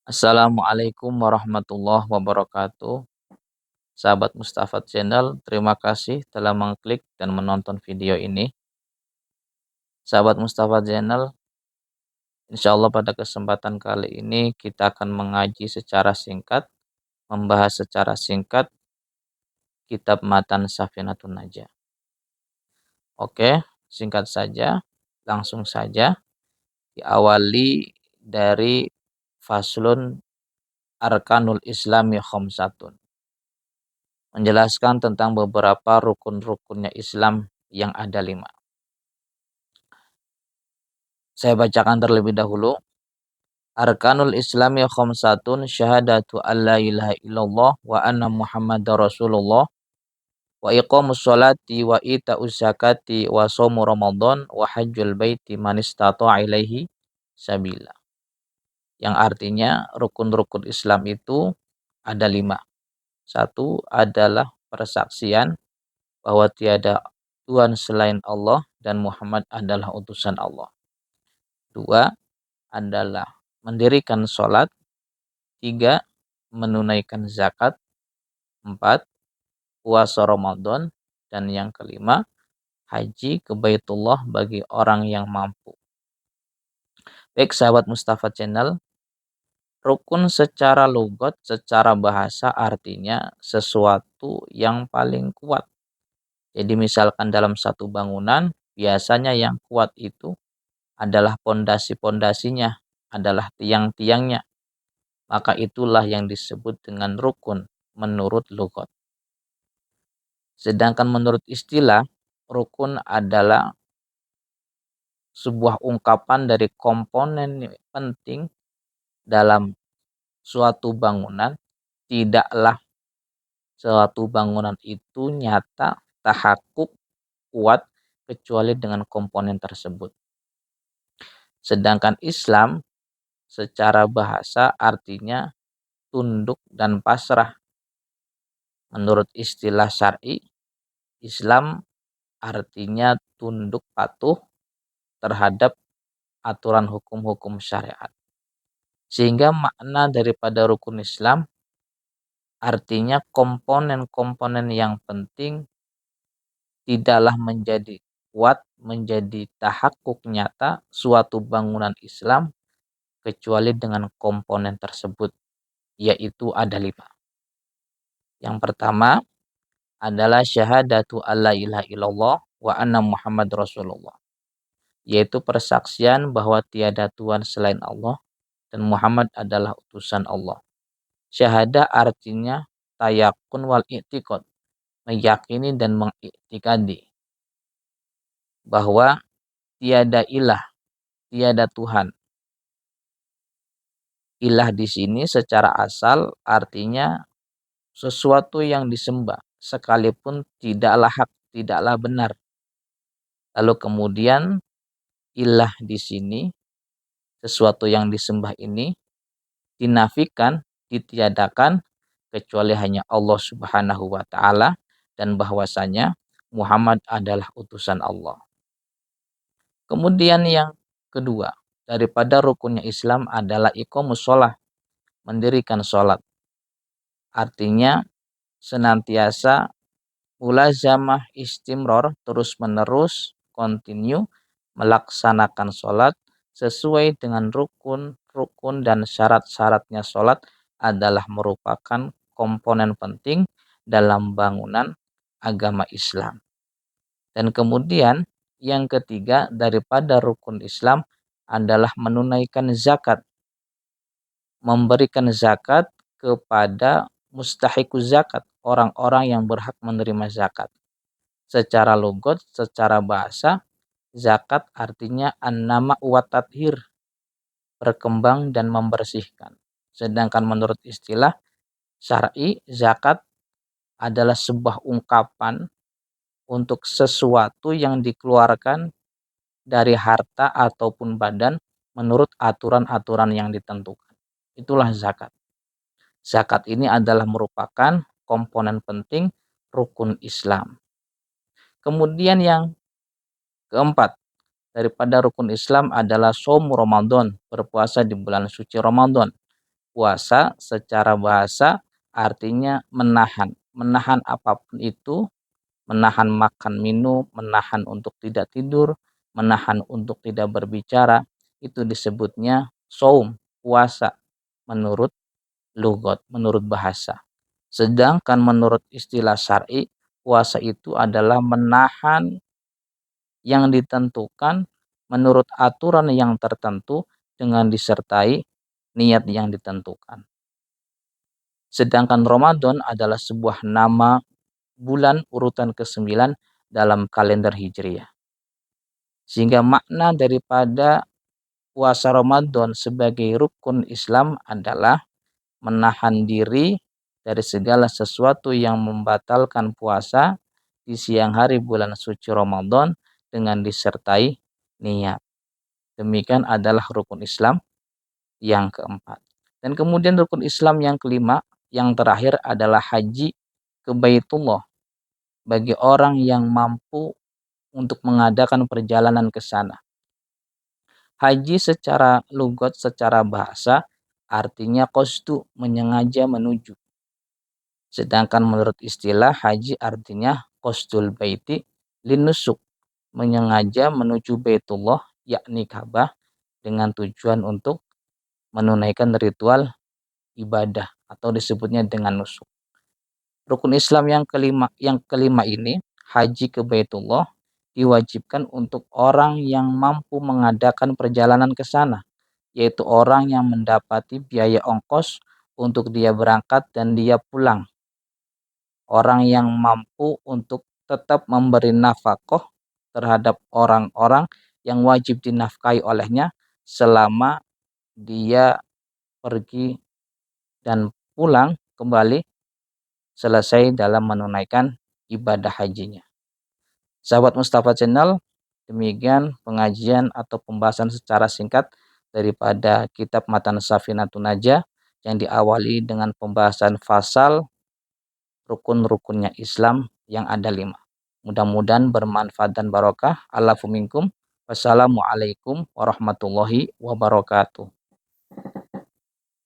Assalamualaikum warahmatullahi wabarakatuh. Sahabat Mustafa Channel, terima kasih telah mengklik dan menonton video ini. Sahabat Mustafa Channel, insya Allah pada kesempatan kali ini kita akan mengaji secara singkat, membahas secara singkat kitab Matan Safinatun Najah. Oke, singkat saja, langsung saja diawali dari Faslun Arkanul Islami Khamsatun, menjelaskan tentang beberapa rukun-rukunnya Islam yang ada 5. Saya bacakan terlebih dahulu. Arkanul Islami khamsatun syahadatu alla ilaha illallah wa anna muhammadar rasulullah wa iqamus sholati wa ita'uz zakati wa shaum ramadan wa hajjul baiti man istata'a ilaihi sabila. Yang artinya rukun-rukun Islam itu ada 5. 1 adalah persaksian bahwa tiada Tuhan selain Allah dan Muhammad adalah utusan Allah. 2 adalah mendirikan sholat. 3 menunaikan zakat. 4 puasa Ramadan. Dan yang kelima, haji ke Baitullah bagi orang yang mampu. Baik sahabat Mustafa Channel, rukun secara lugat, secara bahasa artinya sesuatu yang paling kuat. Jadi misalkan dalam satu bangunan, biasanya yang kuat itu adalah pondasi-pondasinya, adalah tiang-tiangnya. Maka itulah yang disebut dengan rukun menurut lugat. Sedangkan menurut istilah, rukun adalah sebuah ungkapan dari komponen penting dalam suatu bangunan. Tidaklah suatu bangunan itu nyata, tahakkuk, kuat, kecuali dengan komponen tersebut. Sedangkan Islam secara bahasa artinya tunduk dan pasrah. Menurut istilah syar'i, Islam artinya tunduk patuh terhadap aturan hukum-hukum syariat. Sehingga makna daripada rukun Islam artinya komponen-komponen yang penting tidaklah menjadi kuat, menjadi tahakkuk nyata suatu bangunan Islam kecuali dengan komponen tersebut, yaitu ada 5. Yang pertama adalah syahadatu alla ilaha illallah wa anna muhammad rasulullah, yaitu persaksian bahwa tiada Tuhan selain Allah dan Muhammad adalah utusan Allah. Syahadah artinya tayakun wal i'tiqad, meyakini dan mengiktikadi bahwa tiada ilah, tiada Tuhan. Ilah di sini secara asal artinya sesuatu yang disembah, sekalipun tidaklah hak, tidaklah benar. Lalu kemudian ilah di sini, sesuatu yang disembah ini, dinafikan, ditiadakan, kecuali hanya Allah Subhanahu wa Ta'ala, dan bahwasanya Muhammad adalah utusan Allah. Kemudian yang kedua, daripada rukunnya Islam adalah iqamus shalah, mendirikan sholat. Artinya senantiasa mulazamah, istimror, terus-menerus, continue melaksanakan sholat sesuai dengan rukun dan syarat-syaratnya. Sholat adalah merupakan komponen penting dalam bangunan agama Islam. Dan kemudian yang ketiga daripada rukun Islam adalah menunaikan zakat, memberikan zakat kepada mustahiquz zakat, orang-orang yang berhak menerima zakat. Secara logot, secara bahasa, zakat artinya an-nama wa tathir, berkembang dan membersihkan. Sedangkan menurut istilah syar'i, zakat adalah sebuah ungkapan untuk sesuatu yang dikeluarkan dari harta ataupun badan menurut aturan-aturan yang ditentukan. Itulah zakat. Zakat ini adalah merupakan komponen penting rukun Islam. Kemudian yang keempat daripada rukun Islam adalah shaum Ramadan, berpuasa di bulan suci Ramadan. Puasa secara bahasa artinya menahan. Menahan apapun itu, menahan makan minum, menahan untuk tidak tidur, menahan untuk tidak berbicara, itu disebutnya saum, puasa menurut lugat, menurut bahasa. Sedangkan menurut istilah syar'i, puasa itu adalah menahan yang ditentukan menurut aturan yang tertentu dengan disertai niat yang ditentukan. Sedangkan Ramadan adalah sebuah nama bulan urutan ke-9 dalam kalender Hijriah. Sehingga makna daripada puasa Ramadan sebagai rukun Islam adalah menahan diri dari segala sesuatu yang membatalkan puasa di siang hari bulan suci Ramadan dengan disertai niat. Demikian adalah rukun Islam yang keempat. Dan kemudian rukun Islam yang kelima, yang terakhir adalah haji ke Baitullah bagi orang yang mampu untuk mengadakan perjalanan ke sana. Haji secara lugat, secara bahasa, artinya qasdu, menyengaja menuju. Sedangkan menurut istilah haji artinya qasdul baiti linusuk, menyengaja menuju Baitullah, yakni Ka'bah, dengan tujuan untuk menunaikan ritual ibadah atau disebutnya dengan nusuk. Rukun Islam yang kelima ini, haji ke Baitullah, diwajibkan untuk orang yang mampu mengadakan perjalanan ke sana, yaitu orang yang mendapati biaya ongkos untuk dia berangkat dan dia pulang. Orang yang mampu untuk tetap memberi nafkah terhadap orang-orang yang wajib dinafkahi olehnya selama dia pergi dan pulang kembali selesai dalam menunaikan ibadah hajinya. Sahabat Mustafa Channel, demikian pengajian atau pembahasan secara singkat daripada kitab Matan Safinatun Najah yang diawali dengan pembahasan fasal rukun-rukunnya Islam yang ada 5. Mudah-mudahan bermanfaat dan barokah. Alafu minkum. Wassalamualaikum warahmatullahi wabarakatuh.